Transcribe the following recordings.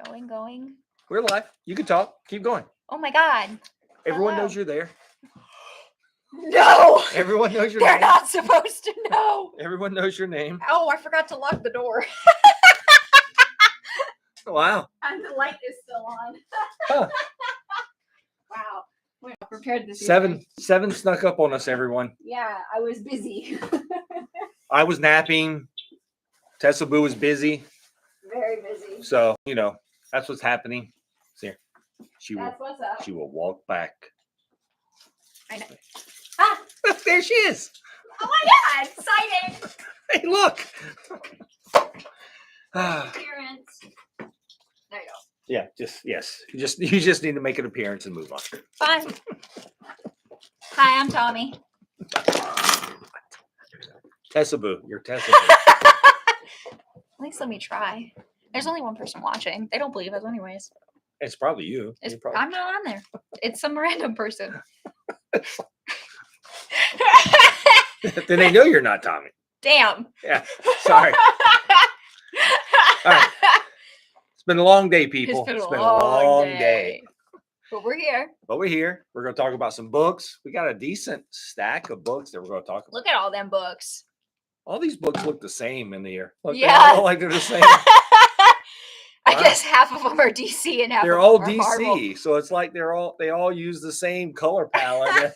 Going. We're live. You can talk. Keep going. Oh my God. Everyone Hello. knows you're there. No. Everyone knows your They're name. not supposed to know. Everyone knows your name. Oh, I forgot to lock the door. Wow. And the light is still on. Huh. Wow. We're not prepared this Seven snuck up on us, everyone. Yeah, I was busy. I was napping. Tessaboo was busy. Very busy. So, that's what's happening. See, That's what's up. she will walk back. I know. Ah! There she is. Oh my God! Exciting! Hey, look. Appearance. There you go. Yeah, yes. You just need to make an appearance and move on. Fine. Hi, I'm Tommy. Tessaboo. You're Tessaboo. At least let me try. There's only one person watching. They don't believe us anyways. It's probably you. I'm not on there. It's some random person. Then they know you're not Tommy. Damn. Yeah. Sorry. All right. It's been a long day, people. It's been a long day. But we're here. We're going to talk about some books. We got a decent stack of books that we're going to talk about. Look at all them books. All these books look the same in the year. Look, yeah. They all like they're the same. I guess half of them are DC and half they're of all them are DC. Marvel. So it's like they all use the same color palette.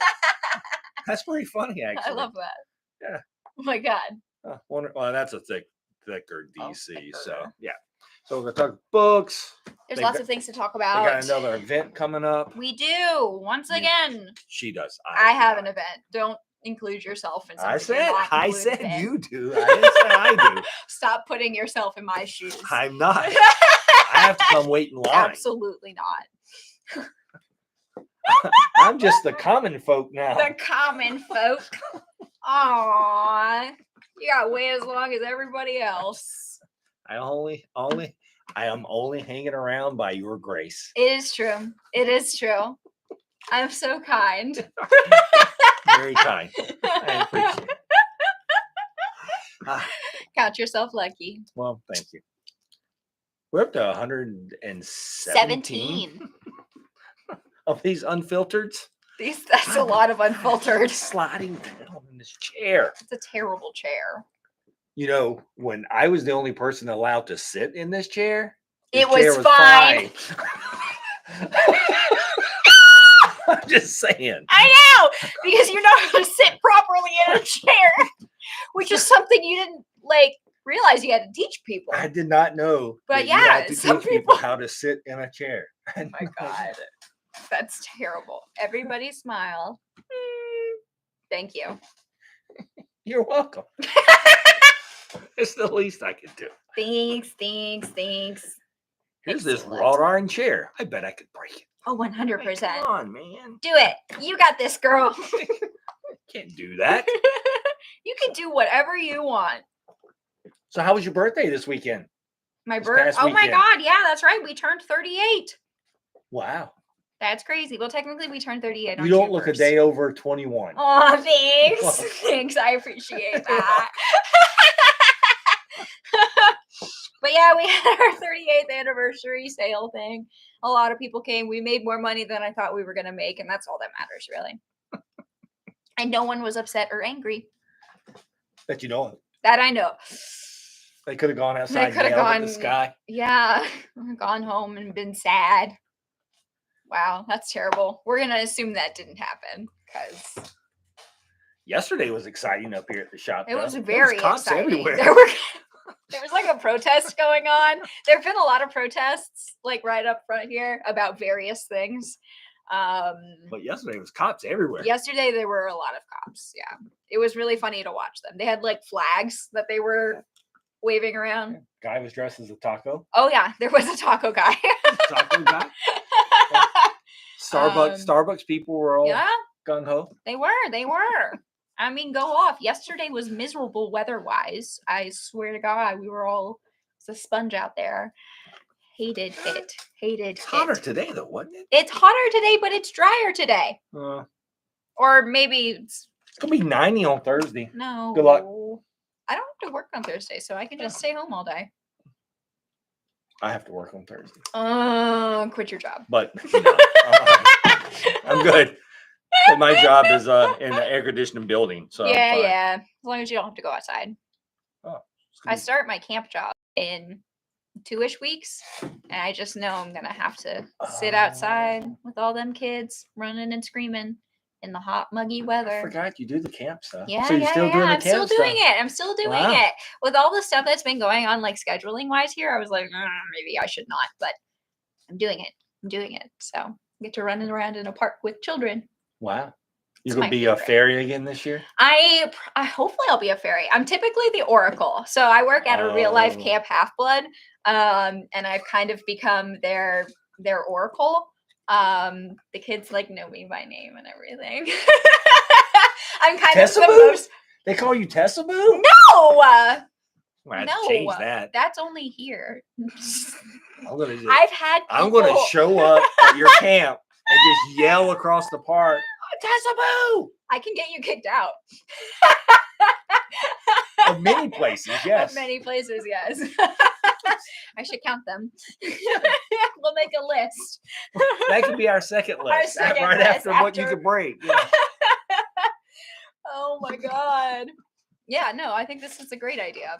That's pretty funny, actually. I love that. Yeah. Oh my God. Well, that's a thicker DC. Thicker. So yeah. So we're gonna talk books. There's lots of things to talk about. We got another event coming up. We do. Once again. She does. I have an event. Don't include yourself in something. I said you do. I didn't say I do. Stop putting yourself in my shoes. I'm not. I have to come wait in line. Absolutely not. I'm just the common folk now. The common folk. Aww. You got way as long as everybody else. I am only hanging around by your grace. It is true. It is true. I'm so kind. Very kind. I appreciate it. Count yourself lucky. Well, thank you. We're up to 117 of these unfiltered. That's a lot of unfiltered. Sliding down in this chair. It's a terrible chair. When I was the only person allowed to sit in this chair, it was fine. I'm just saying. I know, because you know how to sit properly in a chair, which is something you didn't realize you had to teach people. I did not know. But you had to some teach people how to sit in a chair. Oh my God. That's terrible. Everybody smile. Thank you. You're welcome. It's the least I could do. Thanks. Here's this wrought iron chair. I bet I could break it. Oh, 100%. Come on, man. Do it. You got this, girl. Can't do that. You can do whatever you want. So how was your birthday this weekend? My birthday? Oh my God. Yeah, that's right. We turned 38. Wow. That's crazy. Well, technically we turned 38 on You don't look a day over 21. Oh, thanks. Thanks. I appreciate that. But yeah, we had our 38th anniversary sale thing. A lot of people came. We made more money than I thought we were going to make, and that's all that matters, really. And no one was upset or angry. That you know. That I know. They could have gone outside and yelled at the sky. Yeah. Gone home and been sad. Wow, that's terrible. We're going to assume that didn't happen because yesterday was exciting up here at the shop. It was very exciting. Everywhere. There was a protest going on. There have been a lot of protests right up front here about various things. But yesterday was cops everywhere. Yesterday there were a lot of cops. Yeah, it was really funny to watch them. They had flags that they were waving around. Yeah. Guy was dressed as a taco. Oh yeah, there was a taco guy. Taco guy. Starbucks people were all gung ho. They were. I mean, go off. Yesterday was miserable weather-wise. I swear to God, it's a sponge out there. Hated it. It's hotter today, though, wasn't it? It's hotter today, but it's drier today. Or maybe it's going to be 90 on Thursday. No. Good luck. I don't have to work on Thursday, so I can just stay home all day. I have to work on Thursday. Quit your job. But no, I'm good. But my job is in the air conditioning building, so I'm fine. Yeah. As long as you don't have to go outside. Oh, I start my camp job in 2-ish weeks, and I just know I'm gonna have to sit outside with all them kids running and screaming in the hot, muggy weather. I forgot you do the camp stuff. Yeah, so you're still doing the I'm still camp doing stuff. it. I'm still doing Wow. it. With all the stuff that's been going on, like scheduling wise here, I was like, maybe I should not, but I'm doing it. So I get to run around in a park with children. Wow. You're It's going my to be a favorite. fairy again this year? I hopefully I'll be a fairy. I'm typically the oracle. So I work at a real life Oh. camp Half-Blood. And I've kind of become their oracle. The kids like know me by name and everything. I'm kind of the Tessaboo? most. They call you Tessaboo? No. Well, I have No, to change that. That's only here. I'm gonna just, I've had people. I'm gonna show up at your camp and just yell across the park, Tessaboo! I can get you kicked out. Of many places, yes. Of many places, yes. I should count them. We'll make a list. That could be our second list. second right list after what you could break. Yeah. Oh my god. Yeah, no, I think this is a great idea.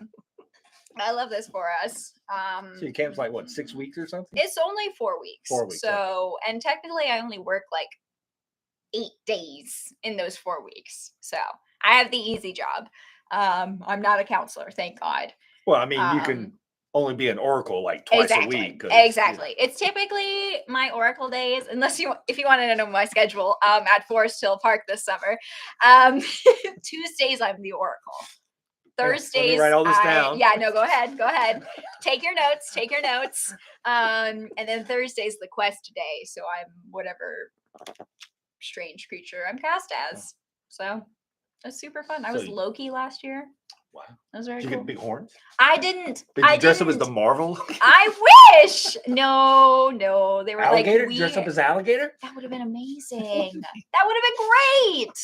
I love this for us. So your camp's like what, 6 weeks or something? It's only 4 weeks. 4 weeks. So, and technically I only work like 8 days in those 4 weeks. So I have the easy job. I'm not a counselor, thank God. Well, I mean, you can only be an oracle like twice a week. Exactly. It's typically my oracle days, unless if you want to know my schedule, at Forest Hill Park this summer. Tuesdays I'm the oracle. Thursdays, let me write all this down. Yeah, no, go ahead. Take your notes. And then Thursday's the quest day, so I'm whatever strange creature I'm cast as. So that's super fun. I was Loki last year. Wow. That was very Did you cool. get big horns? I didn't. Did you dress up as the Marvel? I wish. No. They were alligator? like Dress up as alligator? That would have been amazing. That would have been great.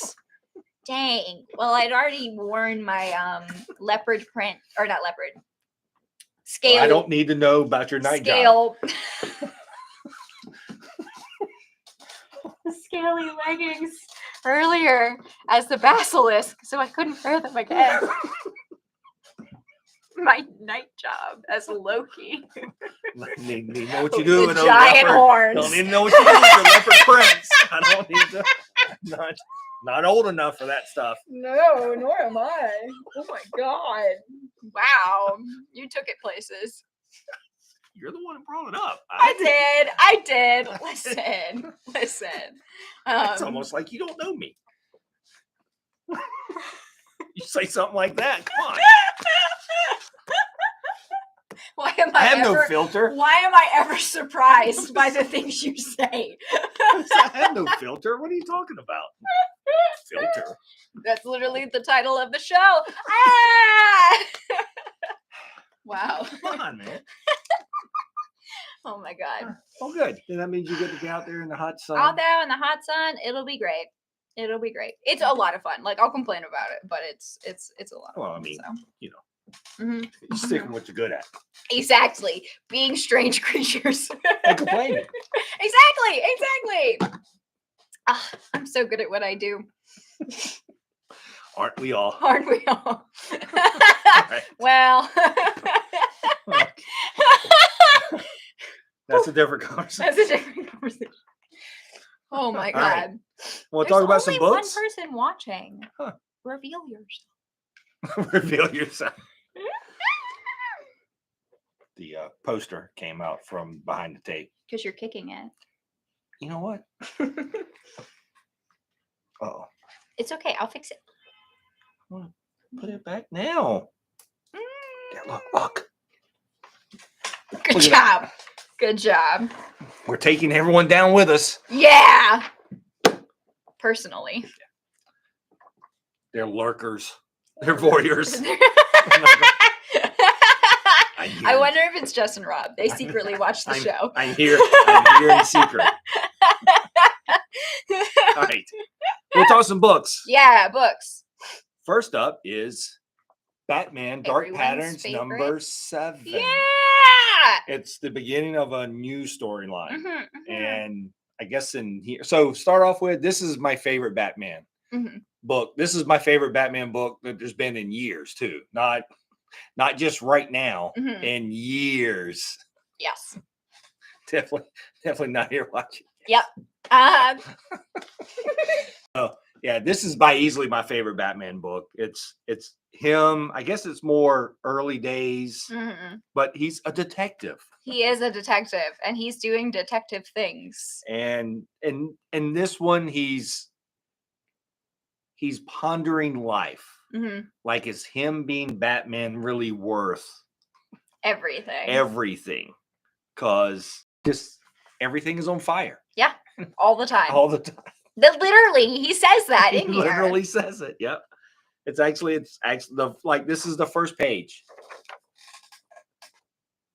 Dang. Well, I'd already worn my leopard print, or not leopard. Scale. Well, I don't need to know about your night job. Scaly leggings earlier as the basilisk, so I couldn't wear them again. My night job as Loki. Need to know what you do with those giant horns. Don't need to know what you do with your leopard prints. I don't need to. Not old enough for that stuff. No, nor am I. Oh my god! Wow, you took it places. You're the one who brought it up. I did. Listen. It's almost like you don't know me. You say something like that. Come on. I have no filter. Why am I ever surprised by the things you say? I have no filter. What are you talking about? Filter. That's literally the title of the show. Ah! Wow. Come on, man. Oh my god. Oh, good. Then that means you get to be out there in the hot sun. Out there in the hot sun, it'll be great. It's a lot of fun. Like, I'll complain about it, but it's a lot of fun. Well, I mean, Mm-hmm. you stick with what you're good at. Exactly. Being strange creatures. And complaining. Exactly. I'm so good at what I do. Aren't we all? Right. Well. That's a different conversation. Oh my god. Right. Want to talk about some books? One person watching. Huh. Reveal yourself. Reveal yourself. The poster came out from behind the tape. Because you're kicking it. You know what? Uh-oh. It's okay. I'll fix it. Put it back now. Yeah, look. Good job. We're taking everyone down with us. Yeah. Personally. They're lurkers. They're voyeurs. I wonder if it's Jess and Rob. They secretly watch the show. I'm here in secret. All right. We'll talk some books. Yeah, books. First up is Batman Dark Everyone's Patterns favorite. number 7. Yeah. It's the beginning of a new storyline. Mm-hmm. And I guess in here, so start off with, this is my favorite Batman book. This is my favorite Batman book that there's been in years too. Not just right now, in years. Yes. Definitely not here watching. Yep. Oh, yeah, this is by easily my favorite Batman book. It's him. I guess it's more early days, but he's a detective. He is a detective, and he's doing detective things. And in this one, he's pondering life. Like, is him being Batman really worth everything? Because just everything is on fire. Yeah, all the time. All the time. Literally, he says that in here. He literally says it. Yep. It's actually like, this is the first page.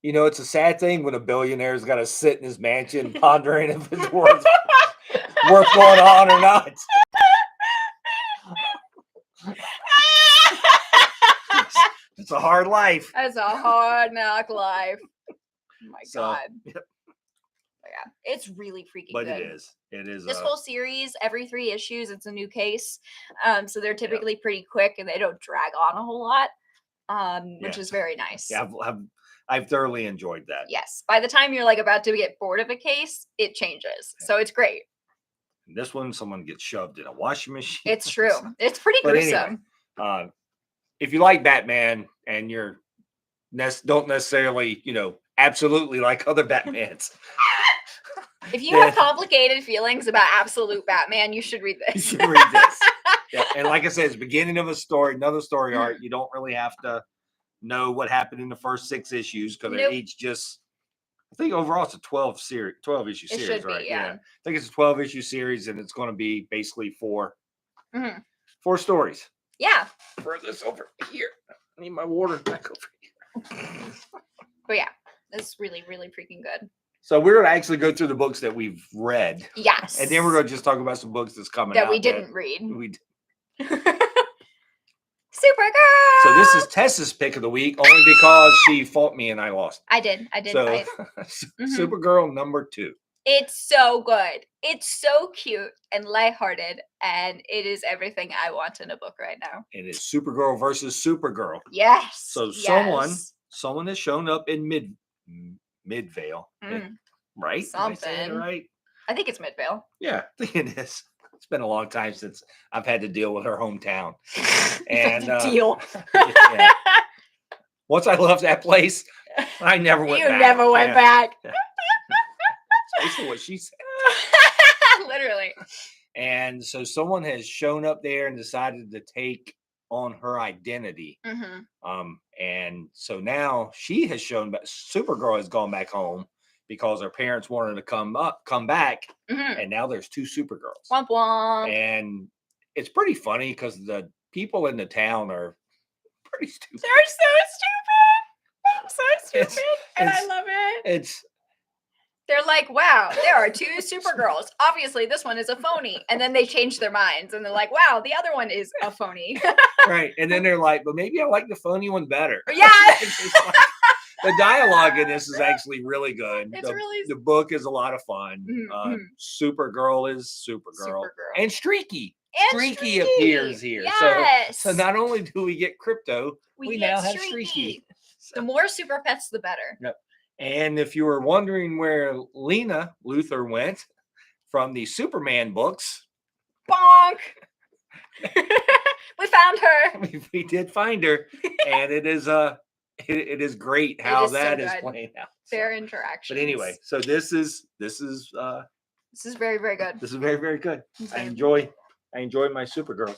You know, it's a sad thing when a billionaire's got to sit in his mansion pondering if it's worth going on or not. It's a hard life. It's a hard knock life. Oh my God. Yep. Yeah, it's really freaking but good. It is. This whole series, every 3 issues, it's a new case. So they're typically pretty quick and they don't drag on a whole lot, which is very nice. Yeah, I've thoroughly enjoyed that. Yes. By the time you're like about to get bored of a case, it changes. So it's great. This one, someone gets shoved in a washing machine. It's true. It's pretty gruesome. Anyway, if you like Batman and you're don't necessarily, absolutely like other Batmans. If you have complicated feelings about absolute Batman, you should read this. You should read this. Yeah. And like I said, it's the beginning of a story, another story arc. You don't really have to know what happened in the first 6 issues because they're each just, I think overall it's a 12 issue series, should be, right? yeah. I think it's a 12 issue series and it's going to be basically 4 stories. Yeah. Throw this over here. I need my water back over here. But yeah, it's really, really freaking good. So we're going to actually go through the books that we've read. Yes. And then we're going to just talk about some books that's coming out. That we didn't read. We Supergirl! So this is Tessa's pick of the week, only because she fought me and I lost. I did fight. Supergirl number 2. It's so good. It's so cute and lighthearted, and it is everything I want in a book right now. It is Supergirl versus Supergirl. Yes. So someone has shown up in Midvale, right? Something. Right? I think it's Midvale. Yeah, I think it is. It's been a long time since I've had to deal with her hometown. And deal. Yeah. Once I left that place, I never went back. You never went back. That's basically what she said. Literally. And so someone has shown up there and decided to take on her identity. And so now she has shown back. Supergirl has gone back home because her parents wanted to come back. And now there's 2 Supergirls. Womp womp. And it's pretty funny because the people in the town are pretty stupid. They're so stupid. And I love it. They're like, wow, there are 2 Supergirls. Obviously, this one is a phony. And then they change their minds. And they're like, wow, the other one is a phony. Right. And then they're like, but maybe I like the phony one better. Yeah. The dialogue in this is actually really good. The book is a lot of fun. Supergirl is Supergirl. And Streaky. Streaky appears here. Yes. So not only do we get Crypto, we now have Streaky. The more super pets, the better. Yep. And if you were wondering where Lena Luthor went from the Superman books, bonk! We found her. We did find her, and it is great how that is playing out. Their interactions. But anyway, so this is very, very good. This is very, very good. I enjoy my Supergirls,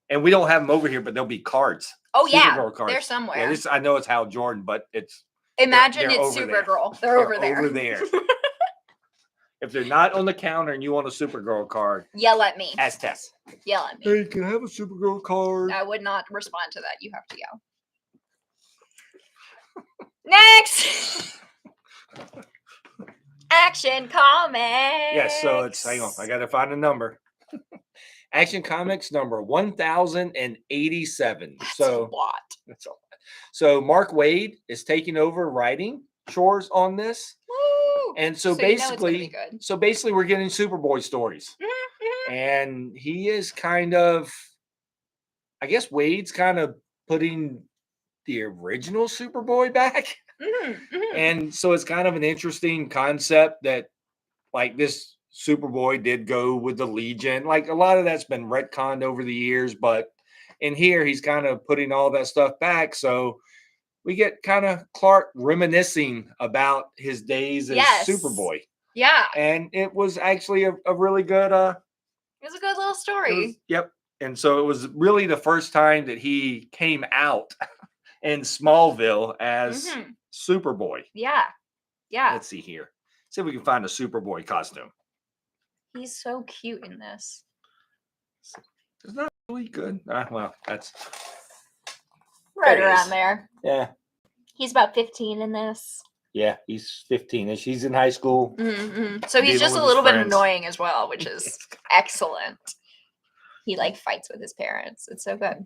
and we don't have them over here, but there'll be cards. Oh yeah, Supergirl cards. They're somewhere. Yeah, I know it's Hal Jordan, but it's. Imagine it's Supergirl. They're over there. Over there. If they're not on the counter and you want a Supergirl card, yell at me. Ask Tess. Yell at me. Hey, can I have a Supergirl card? I would not respond to that. You have to yell. Next. Action Comics. Yes, so it's, hang on, I got to find a number. Action Comics number 1087. That's so a lot. That's all. So Mark Waid is taking over writing chores on this. Woo! And so, So you know it's gonna be basically, good. we're getting Superboy stories. Mhm, And he is kind of, I guess Wade's kind of putting the original Superboy back. mhm, mhm. And so it's kind of an interesting concept that like this Superboy did go with the Legion. Like a lot of that's been retconned over the years, but in here he's kind of putting all that stuff back. So we get kind of Clark reminiscing about his days as Yes. Superboy. Yeah, And it was actually a really good it was a good little it was, story. yep. And so it was really the first time that he came out in Smallville as Mhm. Superboy. Yeah, yeah. Let's see here. See if we can find a Superboy costume. He's so cute in this. It's not really good. Well, that's Right There he around is. there. yeah. He's about 15 in this. Yeah, he's 15ish. He's in high school. Mm-hmm. So he's Dealing just a with his little bit friends. annoying as well, which is excellent. He like fights with his parents. It's so good.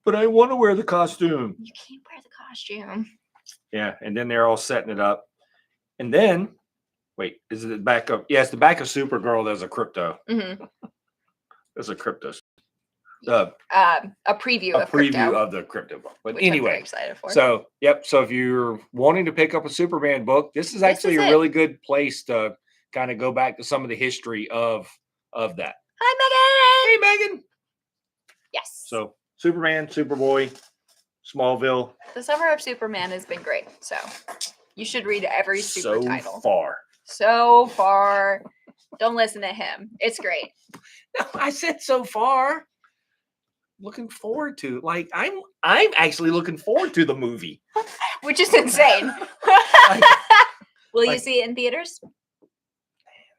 But I want to wear the costume. You can't wear the costume. Yeah, and then they're all setting it up. And then, wait, is it the back of? Yeah, it's the back of Supergirl. There's a crypto. Mm-hmm. There's a crypto. A preview A of preview crypto, of the crypto book. But which I'm very anyway, excited for. so yep. So if you're wanting to pick up a Superman book, this is actually is a it. really good place to kind of go back to some of the history of that. Hi, Megan. Hey, Megan. Yes. So Superman, Superboy, Smallville. The summer of Superman has been great. So you should read every super title. So far. Don't listen to him. It's great. No, I said so far. Looking forward to I'm actually looking forward to the movie, which is insane. Will you see it in theaters?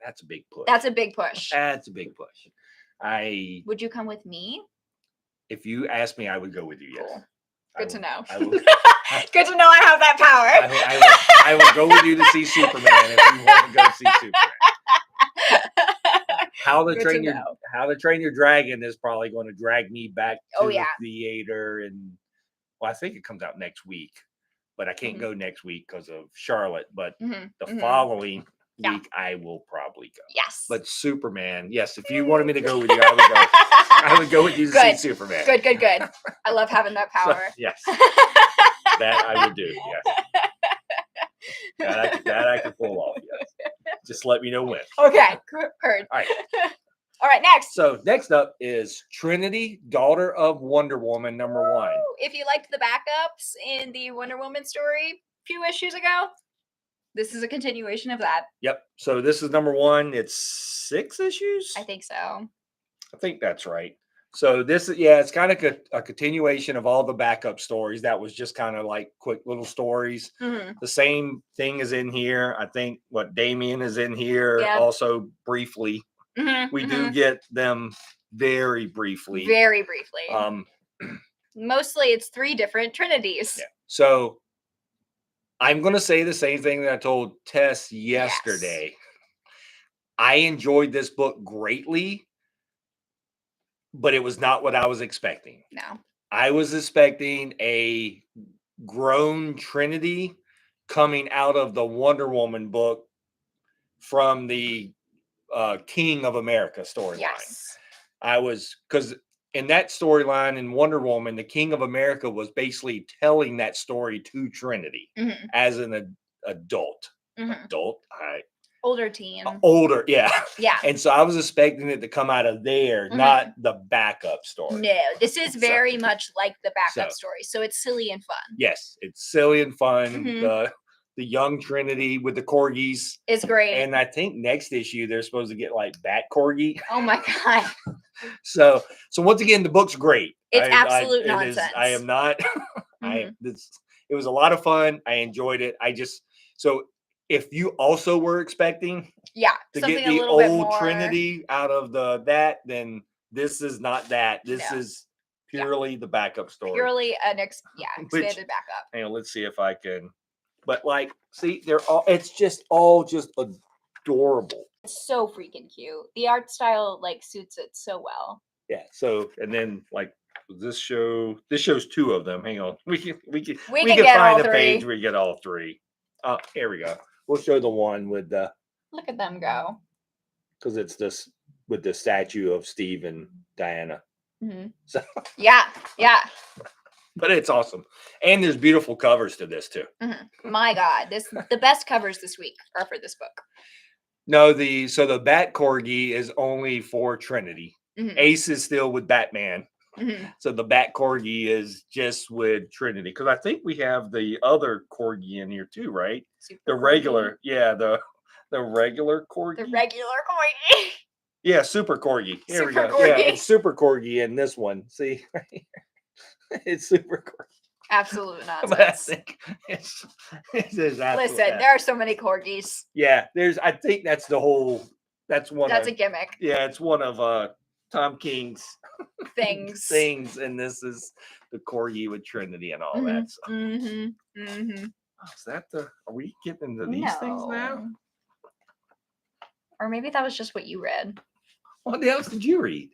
That's a big push. That's a big push. That's a big push. Would you come with me? If you asked me, I would go with you. Yes. Cool. Good to know. Good to know I have that power. I will go with you to see Superman if you want to go see Superman. How to Train Your Dragon is probably going to drag me back to the theater, and well, I think it comes out next week, but I can't go next week because of Charlotte. But the following week, I will probably go. Yes. But Superman, yes. If you wanted me to go with you, I would go. I would go with you to see Superman. Good. I love having that power. So, yes. That I would do. Yes. That I can pull off. Yes. Just let me know when. Okay. Heard. All right. All right. Next. So next up is Trinity, daughter of Wonder Woman, #1. If you liked the backups in the Wonder Woman story a few issues ago, this is a continuation of that. Yep. So this is #1. It's 6 issues. I think so. I think that's right. So this is it's kind of a continuation of all the backup stories. That was just kind of like quick little stories. Mm-hmm. The same thing is in here. I think Damien is in here also briefly. Mm-hmm. We do get them very briefly. Very briefly. Mostly it's 3 different Trinities. Yeah. So I'm going to say the same thing that I told Tess yesterday. Yes. I enjoyed this book greatly, but it was not what I was expecting. No. I was expecting a grown Trinity coming out of the Wonder Woman book from the King of America storyline. Yes. Because in that storyline in Wonder Woman, the King of America was basically telling that story to Trinity as an adult. Older teen. Older, yeah. Yeah. And so I was expecting it to come out of there, not the backup story. No, this is very much like the backup story. So it's silly and fun. Yes, it's silly and fun. The young Trinity with the corgis is great. And I think next issue they're supposed to get like Bat Corgi. Oh my God. So once again, the book's great. It's absolute nonsense. I am not. It was a lot of fun. I enjoyed it. So if you also were expecting to get the old Trinity out of then this is not that. This is purely the backup story. Purely an expanded backup. Hang on, let's see if I can. But see, it's just all adorable. It's so freaking cute. The art style suits it so well. Yeah. So and then This shows two of them. Hang on. We can get find all a three. page where we get all three. Oh, here we go. We'll show the one with the Look at them go. because it's this with the statue of Steve and Diana. Mm-hmm. So yeah. But it's awesome. And there's beautiful covers to this too. Mm-hmm. My God, the best covers this week are for this book. No, the Bat Corgi is only for Trinity. Mm-hmm. Ace is still with Batman. Mm-hmm. So the Bat Corgi is just with Trinity. Because I think we have the other Corgi in here too, right? The regular, the regular Corgi. The regular Corgi. Yeah, Super Corgi. Here Super we go. Corgi. Yeah, it's Super Corgi in this one. See, right here. It's Super Corgi. Absolute nonsense. But I think it is Listen, there are so many corgis. Yeah, I think that's the whole. That's a gimmick. Yeah, it's one of Tom King's things, and this is the corgi with Trinity and all that. So. Mm-hmm. Mm-hmm. Oh, is that the? Are we getting into these things now? Or maybe that was just what you read. What else did you read?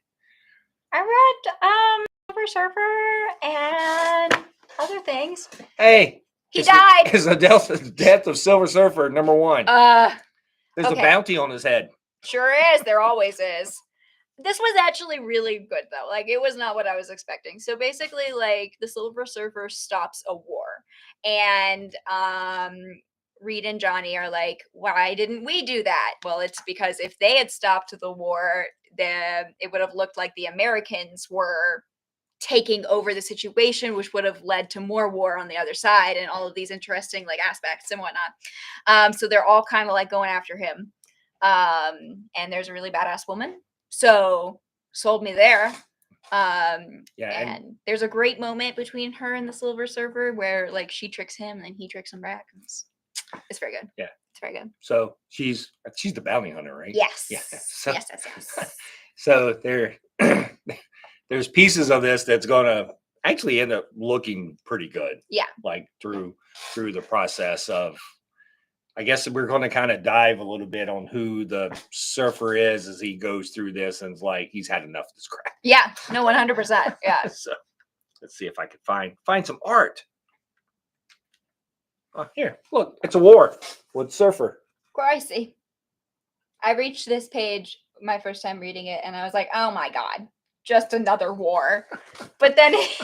I read Silver Surfer and other things. Hey, he died. It's the death of Silver Surfer #1. There's a bounty on his head. Sure is. There always is. This was actually really good though. Like it was not what I was expecting. So basically, like the Silver Surfer stops a war, and Reed and Johnny are like, why didn't we do that? Well, it's because if they had stopped the war, then it would have looked like the Americans were taking over the situation, which would have led to more war on the other side and all of these interesting like aspects and whatnot. So they're all kind of like going after him. And there's a really badass woman. So sold me there. And there's a great moment between her and the Silver Surfer where like she tricks him and then he tricks him back. It's very good. Yeah. It's very good. So she's the bounty hunter, right? Yes. Yeah. So, yes. So there's pieces of this that's gonna actually end up looking pretty good. Yeah. Like through the process of, I guess we're going to kind of dive a little bit on who the surfer is as he goes through this, and it's like he's had enough of this crap. Yeah. No, 100%. Yeah. So let's see if I can find some art. Oh, here, look, it's a war with Surfer. Crazy. I reached this page my first time reading it, and I was like, "Oh my God, just another war." But then, it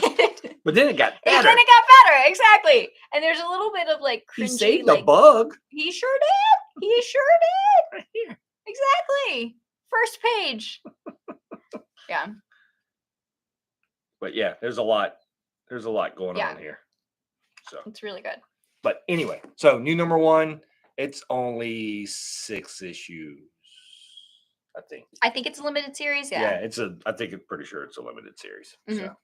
got better. It got better, exactly. And there's a little bit of like cringy. He saved the bug. He sure did. He sure did. Right here. Exactly. First page. Yeah. But yeah, there's a lot going on here. So it's really good. But anyway, so new #1, it's only 6 issues, I think. I think it's a limited series, yeah. Yeah, I think I'm pretty sure it's a limited series. Mm-hmm. So.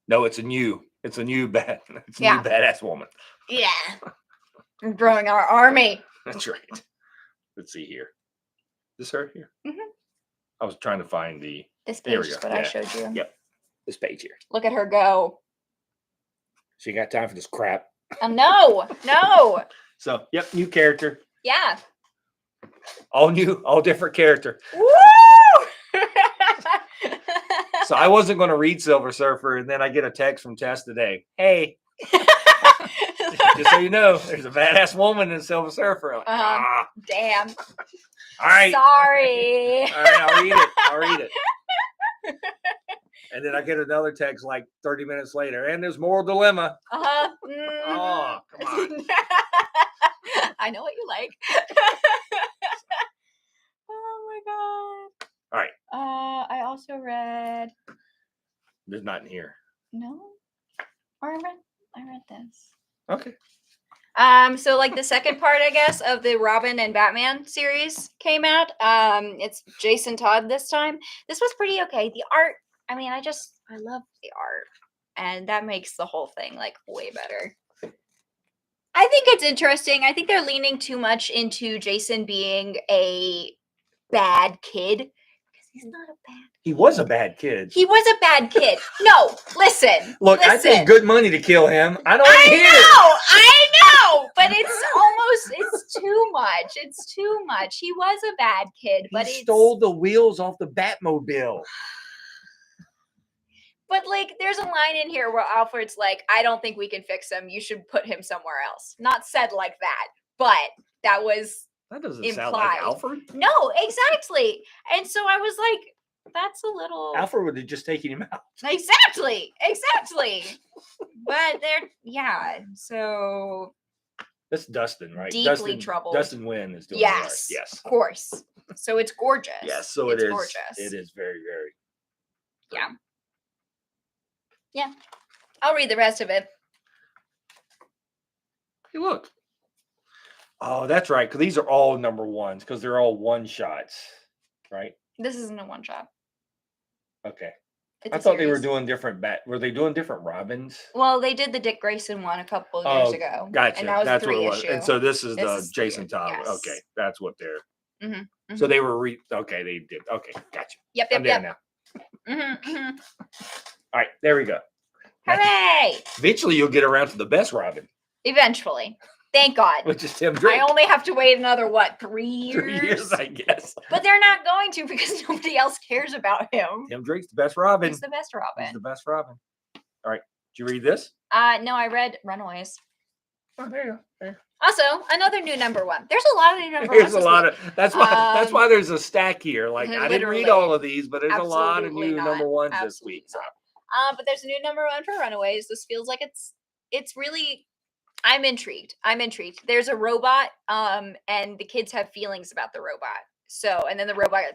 No, it's a new badass woman. Yeah. We're growing our army. That's right. Let's see here. Is this her here? Mm-hmm. I was trying to find this page is what I showed you. Yep. This page here. Look at her go. She ain't got time for this crap. No. So, yep, new character. Yeah. All new, all different character. Woo! So I wasn't going to read Silver Surfer, and then I get a text from Tess today. Hey, just so you know, there's a badass woman in Silver Surfer. Like, damn. All right. Sorry. All right, I'll read it. And then I get another text like 30 minutes later, and there's moral dilemma. Mm-hmm. Oh, come on. I know what you like. Oh my God. All right. I also read. There's not in here. No. Or I read this. Okay. So like the second part, I guess, of the Robin and Batman series came out. It's Jason Todd this time. This was pretty okay. The art, I mean, I love the art, and that makes the whole thing like way better. I think it's interesting. I think they're leaning too much into Jason being a bad kid, because he's not a bad kid. He was a bad kid. He was a bad kid. No, listen. Look, I paid good money to kill him. I don't want to hear it. I know, but it's too much. It's too much. He was a bad kid, but he stole the wheels off the Batmobile. But like, there's a line in here where Alfred's like, "I don't think we can fix him. You should put him somewhere else." Not said like that, but that was That doesn't implied. sound like Alfred. No, exactly. And so I was like, "That's a little." Alfred would have just taken him out. Exactly. But yeah. So that's Dustin, right? Deeply troubled. Dustin Wynn is doing the art. Yes, of course. So it's gorgeous. Yes, so it's it is. Gorgeous. It is very, very. Yeah. I'll read the rest of it. Hey, look. Oh, that's right. Because these are all number ones. Because they're all one shots, right? This isn't a one shot. Okay. It's I thought they were doing different Were they doing different Robins? Well, they did the Dick Grayson one a couple of years ago. Gotcha. And that was that's what it was. issue. And so this is This the is Jason Todd. yes. Okay, that's what they're. Mm-hmm. So they were okay. They did. Okay, gotcha. Yep. I'm there now. All right, there we go. Hooray! Eventually, you'll get around to the best Robin. Eventually. Thank God. Which is Tim Drake. I only have to wait another, 3 years? 3 years, I guess. But they're not going to because nobody else cares about him. Tim Drake's the best Robin. He's the best Robin. He's the best Robin. All right. Did you read this? No, I read Runaways. Oh, there you go. There. Also, another new number one. There's a lot of new number ones. There's a lot of that's why there's a stack here. Like I didn't read all of these, but there's a lot of new number ones this week. So. But there's a new number one for Runaways. This feels like it's really. I'm intrigued. There's a robot, and the kids have feelings about the robot. So, and then the robot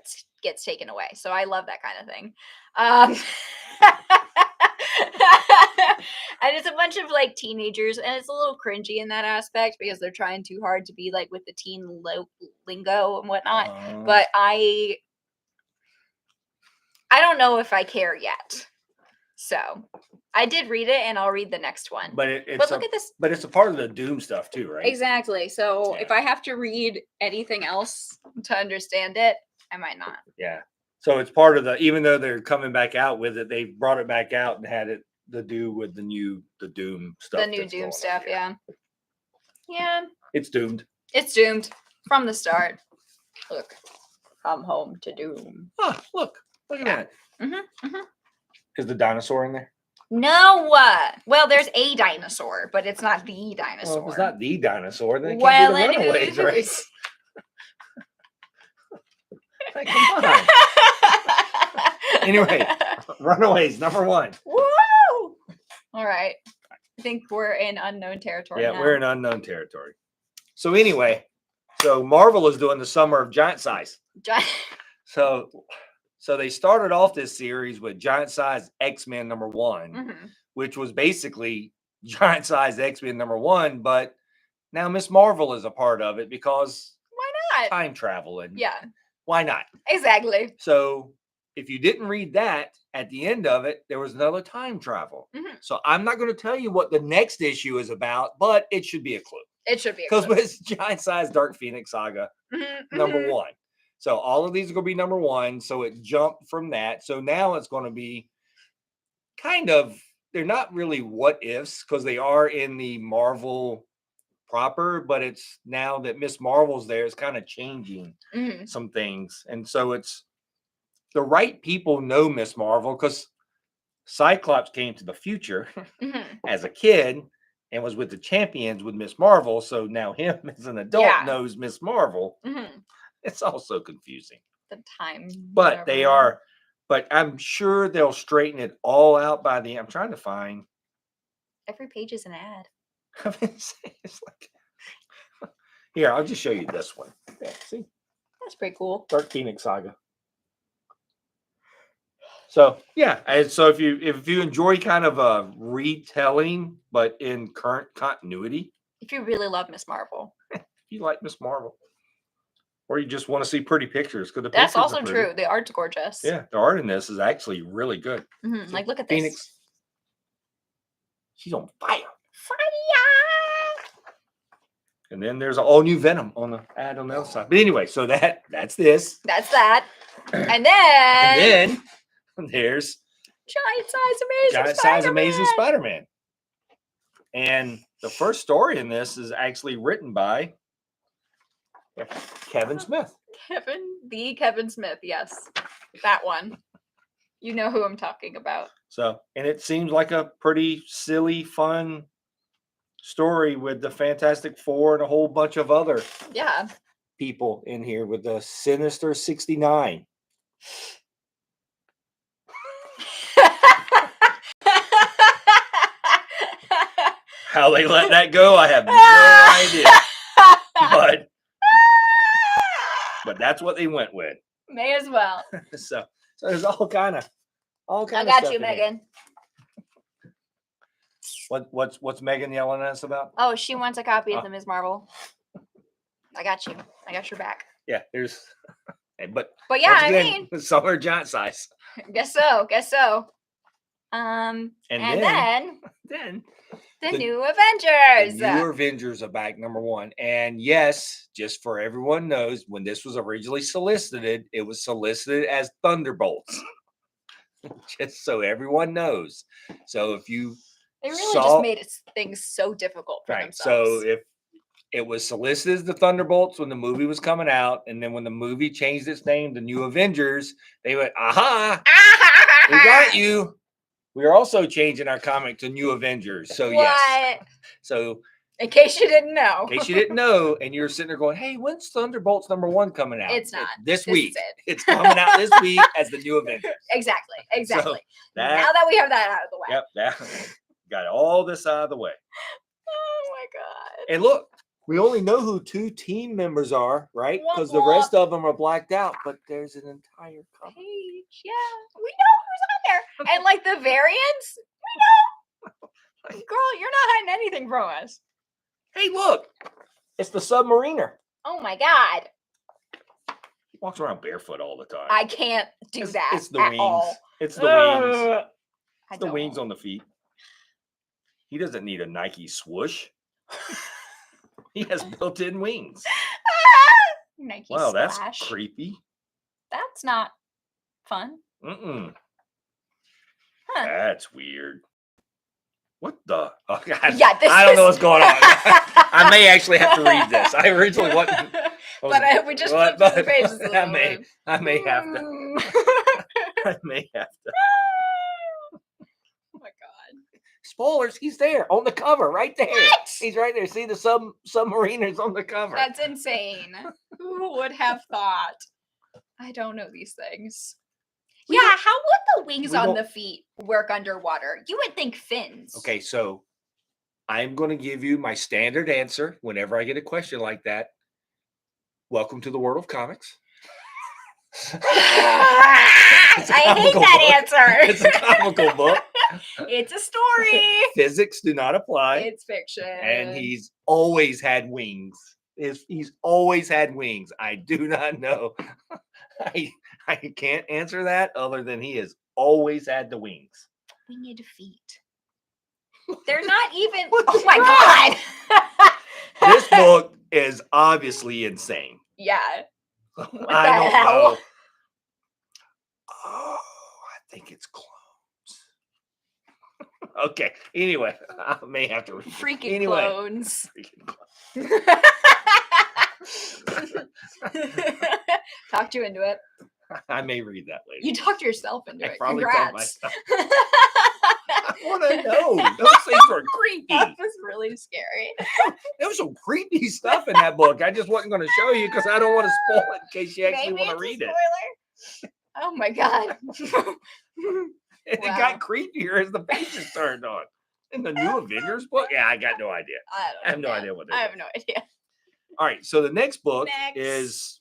gets taken away. So I love that kind of thing. And it's a bunch of like teenagers, and it's a little cringy in that aspect because they're trying too hard to be like with the teen lingo and whatnot. But I don't know if I care yet. So I did read it, and I'll read the next one. But look at this. But it's a part of the Doom stuff too, right? Exactly. So if I have to read anything else to understand it, I might not. Yeah. So it's part of even though they're coming back out with it, they brought it back out and had it to do with the Doom stuff. The new Doom stuff, yeah. Yeah. It's doomed. It's doomed from the start. Look, come home to Doom. Oh, look at that. Is the dinosaur in there? No. Well, there's a dinosaur, but it's not the dinosaur. Well, if it's not the dinosaur, then it can't be the Runaways, right? Like, come on. Anyway, Runaways, number one. Woo! All right. I think we're in unknown territory. Yeah, now. we're in unknown territory. So anyway, Marvel is doing the Summer of Giant Size. So they started off this series with Giant Size X-Men number one, which was basically Giant Size X-Men number one, but now Miss Marvel is a part of it because why not? Time travel and why not? Exactly. So if you didn't read that, at the end of it, there was another time travel. So I'm not going to tell you what the next issue is about, but it should be a clue. It should be a clue. Because it's Giant Size Dark Phoenix Saga number one. So all of these are going to be number one. So it jumped from that. So now it's going to be they're not really what ifs because they are in the Marvel proper, but it's now that Miss Marvel's there, it's kind of changing some things. And so it's the right people know Miss Marvel because Cyclops came to the future as a kid and was with the champions with Miss Marvel. So now him as an adult knows Miss Marvel. It's also confusing. The time. But they are, but I'm sure they'll straighten it all out by the end. I'm trying to find. Every page is an ad. It's like, here, I'll just show you this one. Yeah, see? That's pretty cool. Dark Phoenix Saga. So yeah, and so if you enjoy kind of a retelling, but in current continuity. If you really love Miss Marvel. If you like Miss Marvel. Or you just want to see pretty pictures. Because that's also true. The art's gorgeous. Yeah, the art in this is actually really good. So like, look at Phoenix. this. She's on fire. Fire! And then there's an all new Venom on the ad on the other side. But anyway, so that's this. That's that. And then there's Giant Size Amazing Spider-Man. And the first story in this is actually written by Kevin Smith. Kevin Smith, yes. That one. You know who I'm talking about. So, and it seems like a pretty silly, fun story with the Fantastic Four and a whole bunch of other people in here with the Sinister 69. How they let that go, I have no idea. But that's what they went with. May as well. So there's all kind of I stuff got you, in here. Megan. What's Megan yelling at us about? Oh, she wants a copy of the Ms. Marvel. I got you. I got your back. Yeah, there's. But yeah, I mean, some are giant size. Guess so. And then the new Avengers. The new Avengers are back, number 1. And yes, just for everyone knows, when this was originally solicited, it was solicited as Thunderbolts. Just so everyone knows. So if you they really just made things so difficult for themselves. So if it was solicited as the Thunderbolts when the movie was coming out, and then when the movie changed its name to New Avengers, they went, aha, we got you. We are also changing our comic to New Avengers. So yes. So in case you didn't know. And you're sitting there going, hey, when's Thunderbolts number 1 coming out? It's not. This week. It's coming out this week as the New Avengers. Exactly. So now that we have that out of the way. Yep. Got all this out of the way. Oh my God. And look, we only know who 2 team members are, right? Because the rest of them are blacked out, but there's an entire page. Yeah, we know who's on there. And like the variants, we know. Girl, you're not hiding anything from us. Hey, look. It's the Submariner. Oh my God. He walks around barefoot all the time. I can't do that. It's the wings. All. It's the wings. It's the wings on the feet. He doesn't need a Nike swoosh. He has built-in wings. Nike wow, splash. That's creepy. That's not fun. Mm-mm. Huh. That's weird. What the? Oh, God. Yeah, I don't know what's going on. I may actually have to read this. I originally wasn't. But we just flipped through the pages a little I may have to. I may have to. Oh my God. Spoilers, he's there on the cover right there. What? He's right there. See the submariners on the cover. That's insane. Who would have thought? I don't know these things. How would the wings on the feet work underwater? You would think fins. Okay, so I'm going to give you my standard answer whenever I get a question like that. Welcome to the world of comics. I hate that answer. It's a comical book. It's a story. Physics do not apply. It's fiction. And he's always had wings. He's always had wings. I do not know. I can't answer that other than he has always had the wings. Winged feet. They're not even. Oh my God. This book is obviously insane. Yeah. I don't know. Oh, I think it's clones. Okay. Anyway, I may have to read it. Freaking clones. Talked you into it. I may read that later. You talked yourself into it. Probably Congrats. I want to know. Those things were creepy. That was really scary. There was some creepy stuff in that book. I just wasn't going to show you because I don't want to spoil it in case you actually want to read it. Oh my God. It got creepier as the pages turned on. In the new Avengers book? Yeah, I got no idea. I have no idea what it is. I have no idea. All right, so the next book is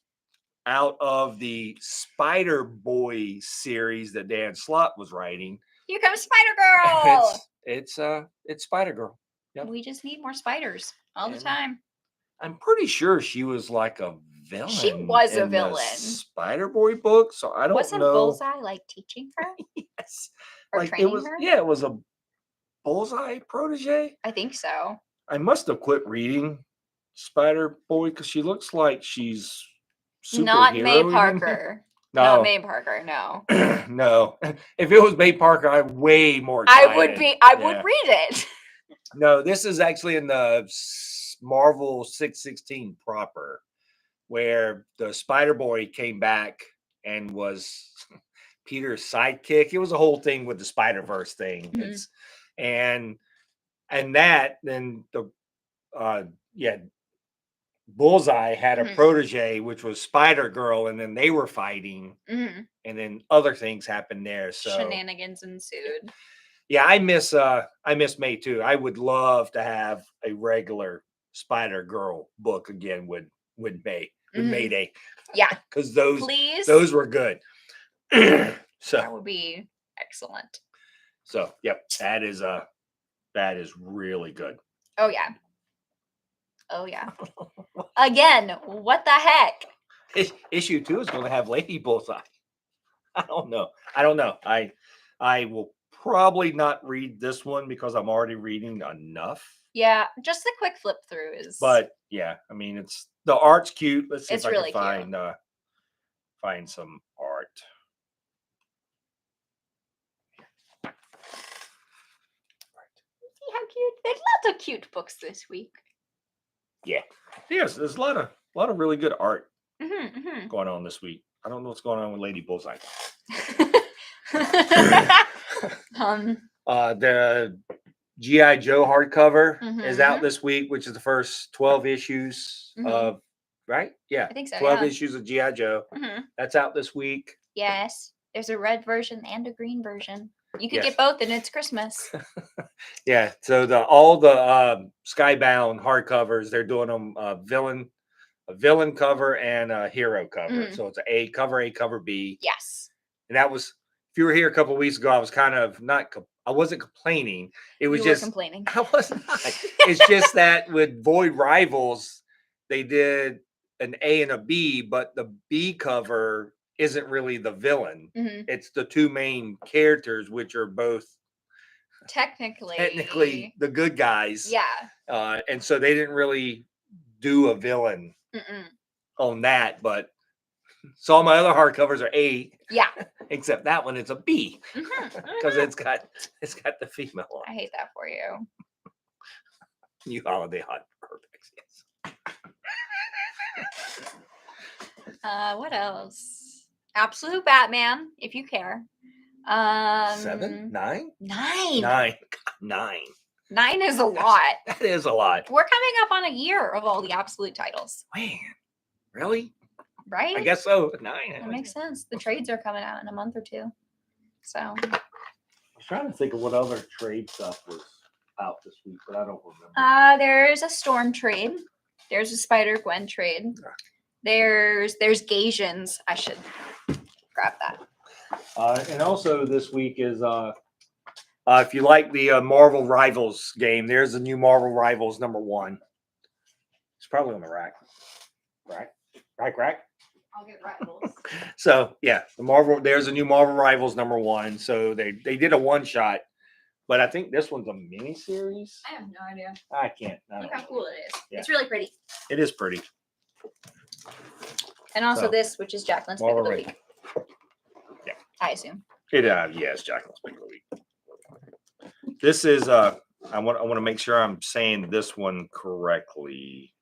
out of the Spider Boy series that Dan Slott was writing. Here comes Spider Girl. It's Spider Girl. Yep. We just need more spiders all the time. I'm pretty sure she was like a villain. She was a villain. Spider Boy book, so I don't know. Wasn't Bullseye like teaching her? Yes. Or like training it was. her? Yeah, it was a Bullseye protege. I think so. I must have quit reading Spider Boy because she looks like she's not May Parker. No, not May Parker. No. No. If it was May Parker, I'm way more excited. I would read it. No, this is actually in the Marvel 616 proper, where the Spider Boy came back and was Peter's sidekick. It was a whole thing with the Spider-Verse thing. It's and that then the Bullseye had a protege, which was Spider-Girl, and then they were fighting, and then other things happened there. So shenanigans ensued. Yeah, I miss May too. I would love to have a regular Spider-Girl book again with Mayday. Yeah, because those were good. So that would be excellent. So yep, that is really good. Oh yeah. Again, what the heck? Issue 2 is going to have Lady Bullseye. I don't know. I will probably not read this one because I'm already reading enough. Yeah, just a quick flip through is. But yeah, I mean, it's the art's cute. Let's see if I really can find some art. See how cute? There's lots of cute books this week. Yeah, there's a lot of really good art going on this week. I don't know what's going on with Lady Bullseye. The G.I. Joe hardcover is out this week, which is the first 12 issues of, right? Yeah, I think so. 12 issues of G.I. Joe. That's out this week. Yes, there's a red version and a green version. You could get both, and it's Christmas. Yeah, so all the Skybound hardcovers, they're doing them a villain cover and a hero cover. So it's A cover B. Yes. And that was, if you were here a couple of weeks ago, I was kind of I wasn't complaining. It was just complaining. I was not. It's just that with Void Rivals, they did an A and a B, but the B cover isn't really the villain. It's the two main characters, which are both technically the good guys. Yeah. And so they didn't really do a villain on that, but so all my other hardcovers are A. Yeah. Except that one, it's a B because it's got the female on. I hate that for you. New holiday hot perfects. Yes. What else? Absolute Batman, if you care. 7? 9? 9. 9. 9. 9 is a lot. That is a lot. We're coming up on a year of all the Absolute titles. Man, really? Right? I guess so. 9. That makes sense. The trades are coming out in a month or two. So I was trying to think of what other trade stuff was out this week, but I don't remember. There's a Storm trade. There's a Spider-Gwen trade. There's Gasians. I should grab that. And also this week is if you like the Marvel Rivals game, there's a new Marvel Rivals #1. It's probably on the rack. Rack. I'll get Rivals. So yeah, there's a new Marvel Rivals #1. So they did a one shot, but I think this one's a mini series. I have no idea. I can't. Look how cool it is. Yeah. It's really pretty. It is pretty. And also this, which is Jacqueline's pick of the week. Yeah. I assume. Yes, Jacqueline's pick of the week. This is I want to make sure I'm saying this one correctly.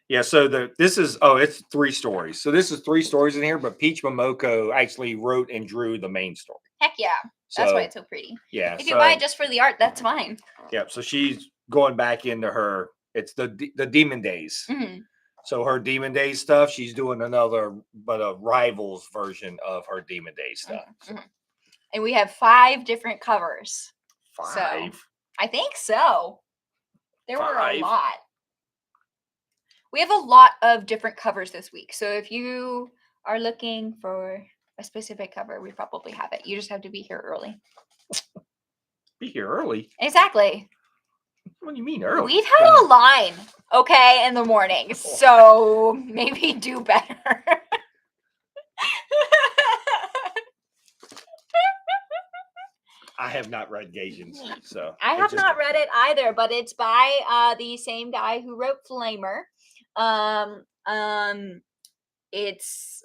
Yeah, so it's 3 stories. So this is 3 stories in here, but Peach Momoko actually wrote and drew the main story. Heck yeah. That's why it's so pretty. Yeah. If you buy it just for the art, that's fine. Yeah, so she's going back into it's the Demon Days. So her Demon Days stuff, she's doing a Rivals version of her Demon Days stuff. And we have 5 different covers. 5? So, I think so. There were a lot. We have a lot of different covers this week. So if you are looking for a specific cover, we probably have it. You just have to be here early. Be here early? Exactly. What do you mean early? We've had a line, okay, in the morning. So maybe do better. I have not read Gasians, so I have not read it either, but it's by the same guy who wrote Flamer. It's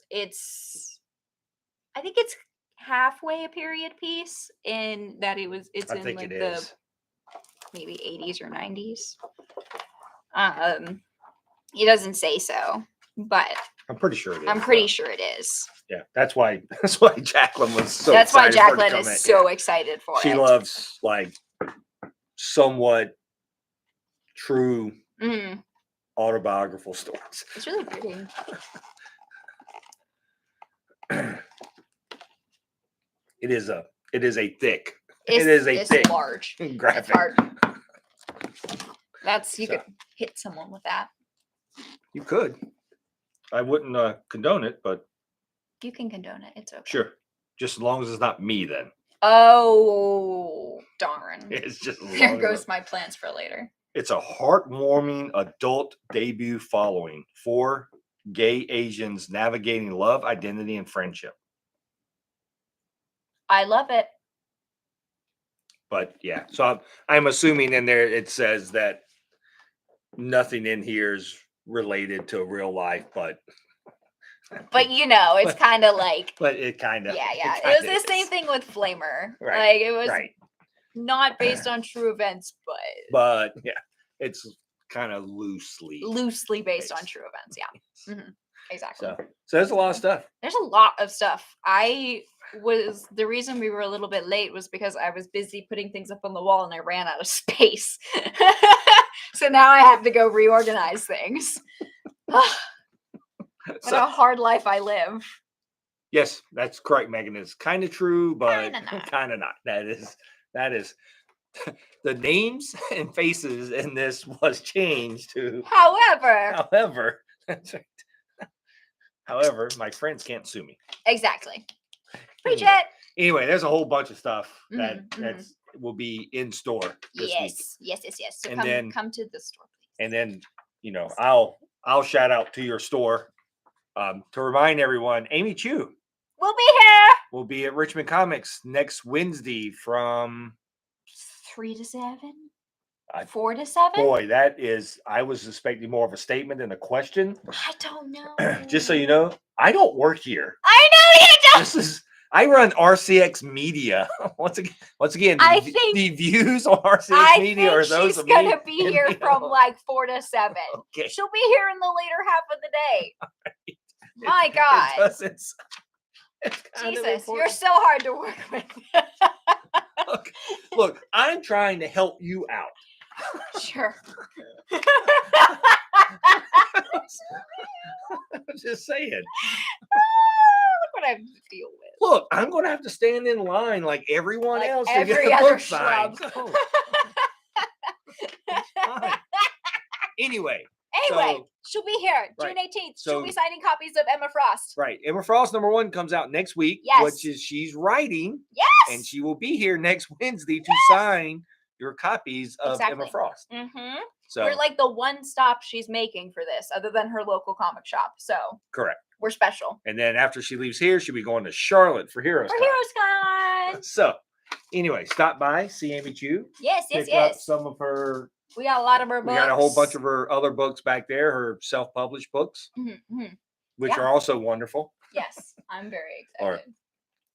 I think it's halfway a period piece in that it's I in think like it the is. maybe 80s or 90s. He doesn't say so, but I'm pretty sure it is. I'm pretty sure it is. Yeah, that's why Jacqueline was so. That's why excited for it to Jacqueline come is in. so Yeah. excited for She it. loves like somewhat true autobiographical stories. It's really pretty. It is a thick. It's large. graphic. It's hard. You could hit someone with that. You could. I wouldn't condone it, but you can condone it. It's okay. Sure, just as long as it's not me. Then. Oh darn! It's just there goes my plans for later. It's a heartwarming adult debut following 4 gay Asians navigating love, identity, and friendship. I love it. But yeah, so I'm assuming in there it says that nothing in here is related to real life, but it's kind of like. But it kind of. Yeah. It was the same thing with Flamer. Right. Like it was not based on true events, but yeah, it's kind of loosely based on true events. Yeah. Mm-hmm. Exactly. So there's a lot of stuff. There's a lot of stuff. The reason we were a little bit late was because I was busy putting things up on the wall and I ran out of space. So now I have to go reorganize things. What a hard life I live. Yes, that's correct, Megan. It's kind of true, but kind of not. That is the names and faces in this was changed to. However, that's right. However, my friends can't sue me. Exactly. Preach it. Anyway, there's a whole bunch of stuff that will be in store this week. Yes. So come to the store, please. And then, I'll shout out to your store to remind everyone, Amy Chu will be here. We'll be at Richmond Comix next Wednesday from 3 to 7. 4 to 7? Boy, I was expecting more of a statement than a question. I don't know. Just so you know, I don't work here. I know you don't. I run RCX Media. Once again, the views on RCX Media are those of me. She's going to be here from like 4 to 7. Okay. She'll be here in the later half of the day. Right. My God. It's Jesus, you're so hard to work with. Look, I'm trying to help you out. Sure. I'm just saying. Look what I have to deal with. Look, I'm going to have to stand in line like everyone else to every get the other book signed. Anyway, she'll be here June 18th. She'll be signing copies of Emma Frost. Right. Emma Frost #1 comes out next week, which is she's writing. Yes. And she will be here next Wednesday to sign your copies of Emma Frost. Mm-hmm. So we're like the one stop she's making for this, other than her local comic shop. So correct. We're special. And then after she leaves here, she'll be going to Charlotte for Heroes Con. So anyway, stop by, see Amy Chu. Yes. Pick up some of her. We got a lot of her books. We got a whole bunch of her other books back there, her self-published books, which are also wonderful. Yes, I'm very excited.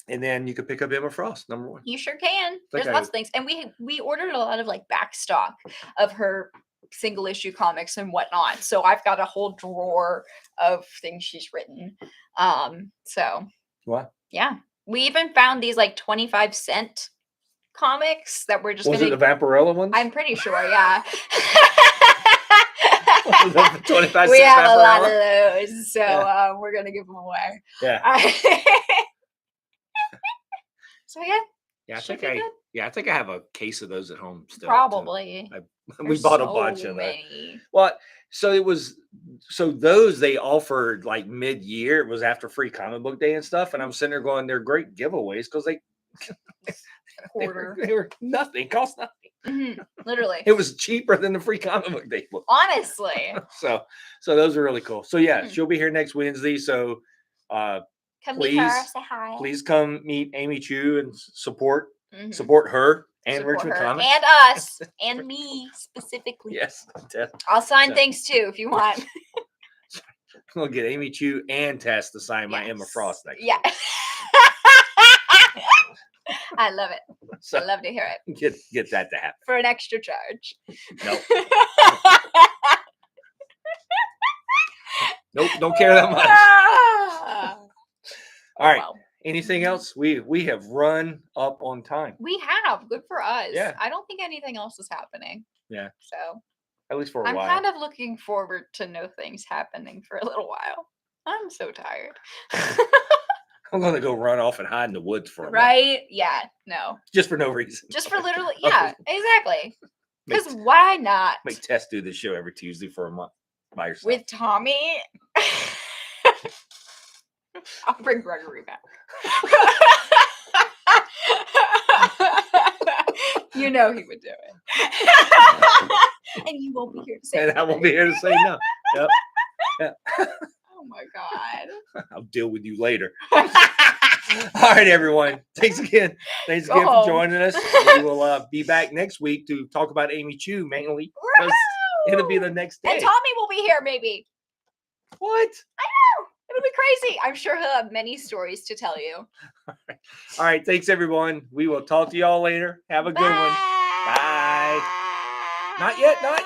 And then you can pick up Emma Frost #1. You sure can. There's lots of things, and we ordered a lot of like back stock of her single issue comics and whatnot. So I've got a whole drawer of things she's written. So what? Yeah, we even found these like 25-cent comics that we're just. Was it the Vampirella ones? I'm pretty sure. Yeah. 25 we have a lot of those, so we're gonna give them away. Yeah. So yeah. Yeah, I think I have a case of those at home still. Probably. We bought a bunch of them. Well, so those they offered like mid-year. It was after Free Comic Book Day and stuff, and I'm sitting there going, they're great giveaways because they were nothing, cost nothing. Mm-hmm. Literally, it was cheaper than the Free Comic Book Day book. Honestly. So those are really cool. So yeah, she'll be here next Wednesday. So come meet her, say hi. Please come meet Amy Chu and support her and Richmond Comix. And us and me specifically. Yes. I'll sign things too if you want. We'll get Amy Chu and Tess to sign my Emma Frost next week. I love it. I love to hear it. Get that to happen. For an extra charge. Nope. Nope, don't care that much. All right. Well. Anything else? We have run up on time. We have. Good for us. Yeah. I don't think anything else is happening. Yeah. So At least for a I'm while. kind of looking forward to no things happening for a little while. I'm so tired. I'm gonna go run off and hide in the woods for a month. Right? Yeah. No. Just for no reason. Just for literally, yeah, exactly. Because why not? Make Tess do this show every Tuesday for a month by yourself. With Tommy. I'll bring Gregory back. You know he would do it. And you won't be here to say And I won't be here to say no. Yep. Yeah. Oh my God. I'll deal with you later. All right, everyone. Thanks again. Thanks again for joining us. We will be back next week to talk about Amy Chu mainly. It'll be the next day. And Tommy will be here, maybe. What? I know. It'll be crazy. I'm sure he'll have many stories to tell you. All right. Thanks, everyone. We will talk to y'all later. Have a good one. Bye. Not yet. Not